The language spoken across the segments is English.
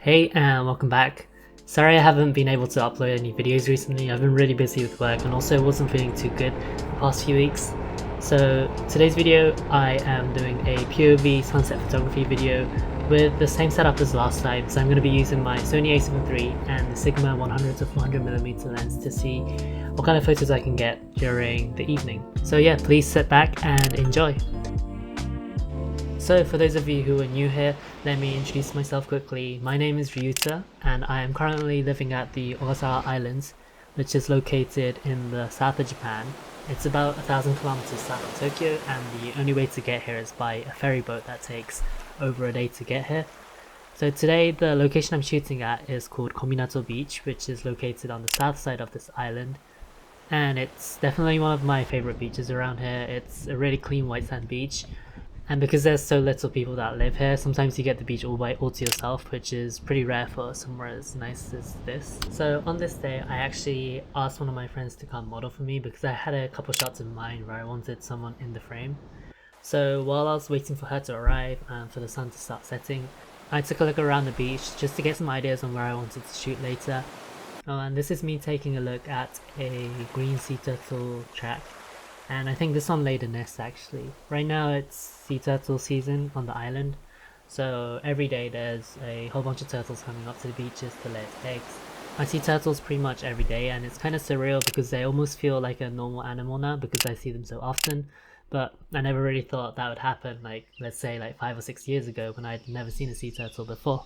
Hey and welcome back. Sorry I haven't been able to upload any videos recently. I've been really busy with work and also wasn't feeling too good the past few weeks. So today's video I am doing a POV sunset photography video with the same setup as last time. So I'm going to be using my Sony A7 III and the Sigma 100-400mm lens to see what kind of photos I can get during the evening. So yeah, please sit back and enjoy. So for those of you who are new here, let me introduce myself quickly. My name is Ryuta and I am currently living at the Ogasawara Islands, which is located in the south of Japan. It's about 1,000 kilometers south of Tokyo, and the only way to get here is by a ferry boat that takes over a day to get here. So today the location I'm shooting at is called Kominato Beach, which is located on the south side of this island. And it's definitely one of my favorite beaches around here. It's a really clean white sand beach. And because there's so little people that live here, sometimes you get the beach all to yourself, which is pretty rare for somewhere as nice as this. So on this day, I actually asked one of my friends to come model for me because I had a couple shots in mind where I wanted someone in the frame. So while I was waiting for her to arrive and for the sun to start setting, I took a look around the beach just to get some ideas on where I wanted to shoot later. Oh, and this is me taking a look at a green sea turtle track. And I think this one laid a nest actually. Right now it's sea turtle season on the island, so every day there's a whole bunch of turtles coming up to the beaches to lay eggs. I see turtles pretty much every day, and it's kind of surreal because they almost feel like a normal animal now because I see them so often. But I never really thought that would happen, like let's say like 5 or 6 years ago when I'd never seen a sea turtle before.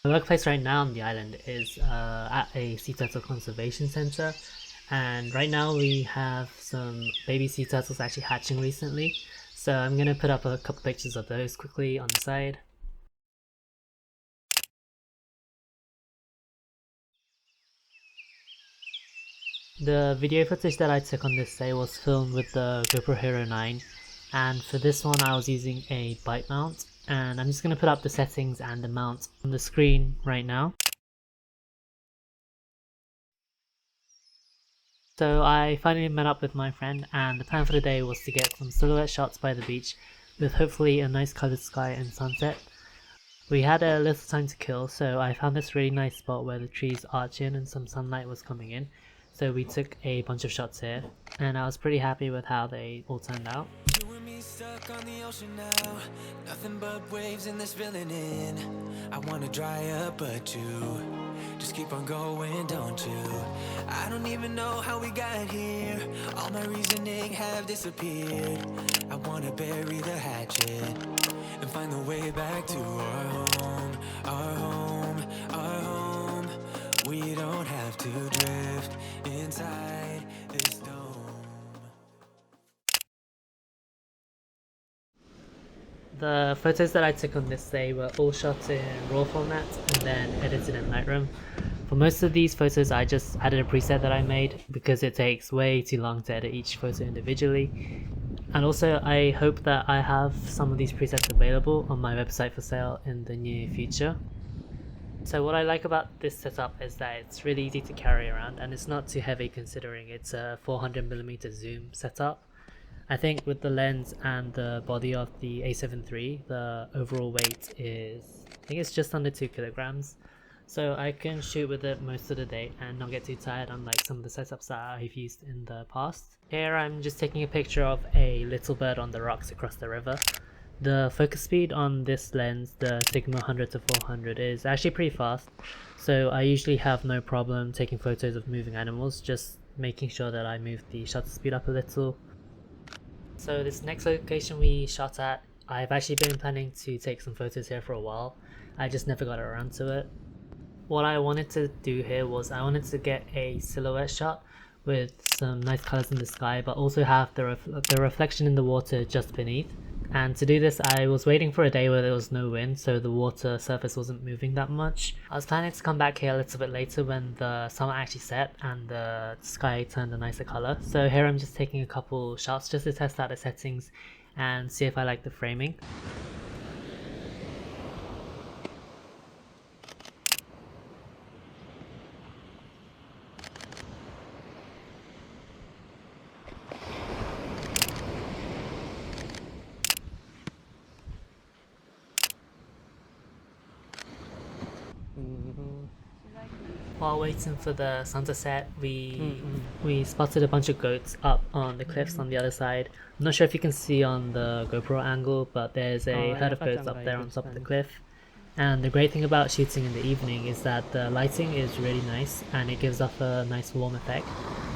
My workplace right now on the island is at a sea turtle conservation center, and right now we have some baby sea turtles actually hatching recently, so I'm gonna put up a couple pictures of those quickly on the side. The video footage that I took on this day was filmed with the GoPro Hero 9, and for this one I was using a bike mount, and I'm just gonna put up the settings and the mount on the screen right now. So I finally met up with my friend, and the plan for the day was to get some silhouette shots by the beach with hopefully a nice coloured sky and sunset. We had a little time to kill, so I found this really nice spot where the trees arch in and some sunlight was coming in. So we took a bunch of shots here, and I was pretty happy with how they all turned out. You and me stuck on the ocean now, nothing but waves in this filling in. I wanna dry up, but you just keep on going, don't you? I don't even know how we got here. All my reasoning have disappeared. I wanna bury the hatchet and find the way back to our home, our home, our home. We don't have to drift inside this dome. The photos that I took on this day were all shot in RAW format and then edited in Lightroom. For most of these photos I just added a preset that I made because it takes way too long to edit each photo individually. And also I hope that I have some of these presets available on my website for sale in the near future. So what I like about this setup is that it's really easy to carry around and it's not too heavy considering it's a 400mm zoom setup. I think with the lens and the body of the A7 III, the overall weight is, I think it's just under 2 kilograms. So I can shoot with it most of the day and not get too tired, unlike some of the setups that I've used in the past. Here I'm just taking a picture of a little bird on the rocks across the river. The focus speed on this lens, the Sigma 100-400, is actually pretty fast. So I usually have no problem taking photos of moving animals, just making sure that I move the shutter speed up a little. So this next location we shot at, I've actually been planning to take some photos here for a while. I just never got around to it. What I wanted to do here was I wanted to get a silhouette shot with some nice colours in the sky, but also have the reflection in the water just beneath. And to do this I was waiting for a day where there was no wind, so the water surface wasn't moving that much. I was planning to come back here a little bit later when the sun actually set and the sky turned a nicer colour. So here I'm just taking a couple shots just to test out the settings and see if I like the framing. while waiting for the sun to set, we spotted a bunch of goats up on the cliffs on the other side. I'm not sure if you can see on the GoPro angle, but there's a herd of goats up there on top of the cliff. And the great thing about shooting in the evening is that the lighting is really nice and it gives off a nice warm effect.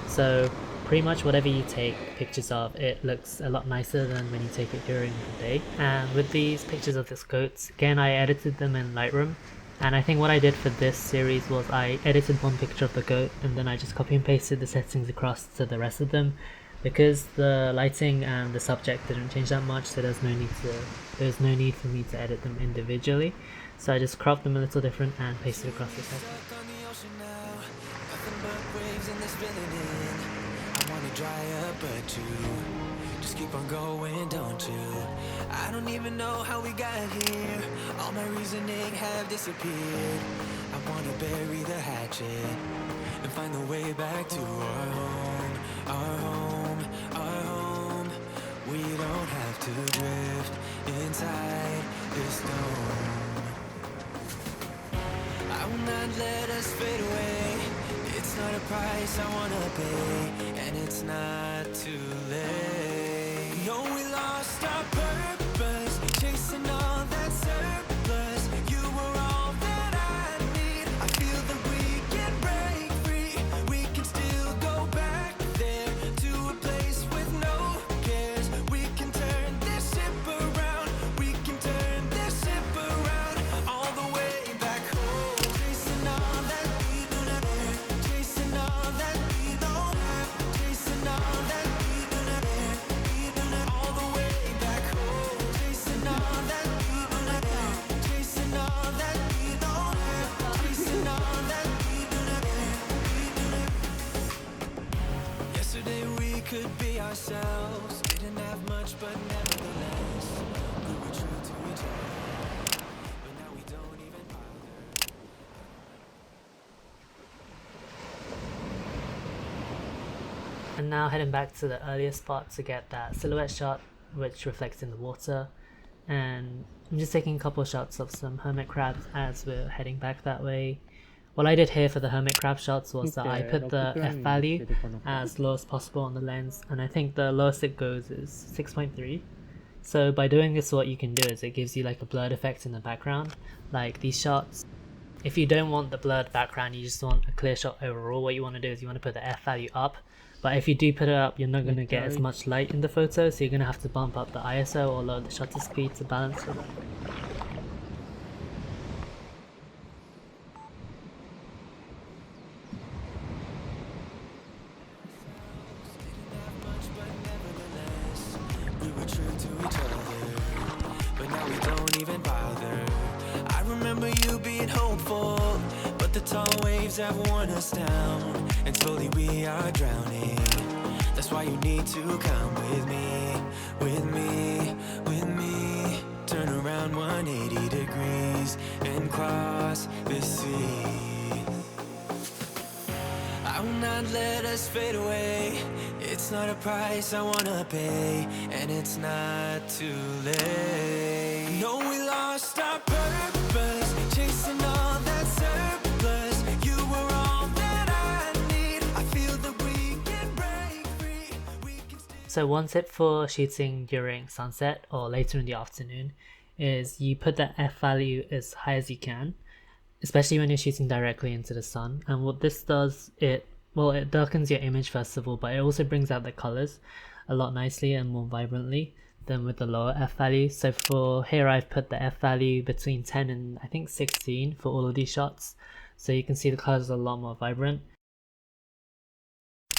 So pretty much whatever you take pictures of, it looks a lot nicer than when you take it during the day. And with these pictures of these goats, again, I edited them in Lightroom. And I think what I did for this series was I edited one picture of the goat and then I just copy and pasted the settings across to the rest of them. Because the lighting and the subject didn't change that much, so there's no need for me to edit them individually. So I just cropped them a little different and pasted across the settings. Dry up, but you just keep on going, don't you? I don't even know how we got here. All my reasoning have disappeared. I wanna bury the hatchet and find the way back to our home, our home, our home. We don't have to drift inside this dome. I will not let us fade away. It's not a price I wanna pay, and it's not too late. No, we lost our purpose, chasing all that surplus. You were all that I need. I feel that we can break free. We can still go back there to a place with no cares. We can turn this ship around. We can turn this ship around all the way back home. Chasing all that we do not have. Chasing all that we don't have. Chasing all that we do not have. We do not all the way back home. Chasing all that we do not have. Chasing all that we don't have. Chasing all that we do not have. We do not. Yesterday we could be ourselves. Didn't have much, but nevertheless we were true to each other. But now we don't even bother. And now heading back to the earlier spot to get that silhouette shot which reflects in the water. And I'm just taking a couple of shots of some hermit crabs as we're heading back that way. What I did here for the hermit crab shots was that I put the f value as low as possible on the lens, and I think the lowest it goes is 6.3. So by doing this, what you can do is it gives you like a blurred effect in the background, like these shots. If you don't want the blurred background, you just want a clear shot overall, what you want to do is you want to put the f value up. But if you do put it up, you're not going to get as much light in the photo, so you're going to have to bump up the ISO or lower the shutter speed to balance it. We were true to each other, but now we don't even bother. I remember you being hopeful, but the tall waves have worn us down, and slowly we are drowning. That's why you need to come with me, with me, with me. Turn around 180 degrees and cross the sea. I will not let us fade away. It's not a price I wanna pay, and it's not too late. No, we lost our purpose, chasing all that surplus. You were all that I need. I feel that we can break free. We can still. So one tip for shooting during sunset or later in the afternoon is you put the f value as high as you can, especially when you're shooting directly into the sun. And what this does, it darkens your image first of all, but it also brings out the colors a lot nicely and more vibrantly than with the lower f value. So for here I've put the f value between 10 and I think 16 for all of these shots, so you can see the colors are a lot more vibrant.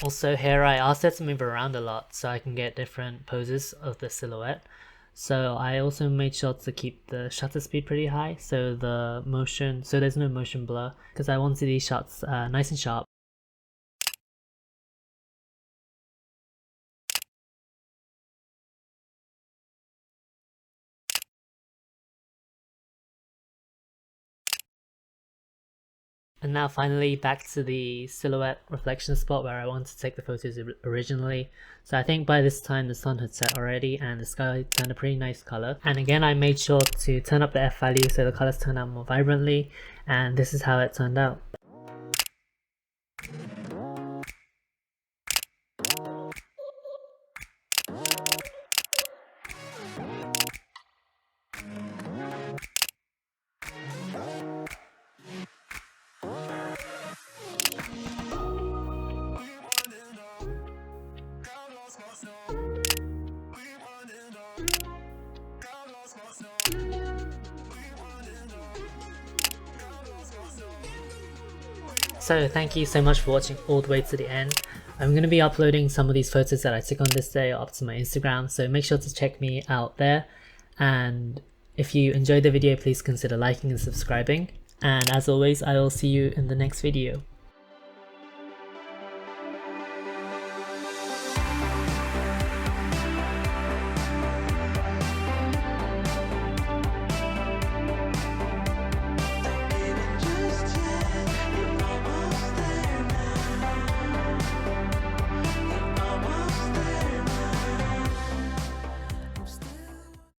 Also here I asked it to move around a lot so I can get different poses of the silhouette. So I also made sure to keep the shutter speed pretty high, so there's no motion blur, because I wanted these shots nice and sharp. And now finally back to the silhouette reflection spot where I wanted to take the photos originally. So I think by this time the sun had set already and the sky turned a pretty nice color. And again I made sure to turn up the f value so the colors turn out more vibrantly, and this is how it turned out. So thank you so much for watching all the way to the end. I'm going to be uploading some of these photos that I took on this day up to my Instagram, so make sure to check me out there. And if you enjoyed the video, please consider liking and subscribing. And as always, I will see you in the next video.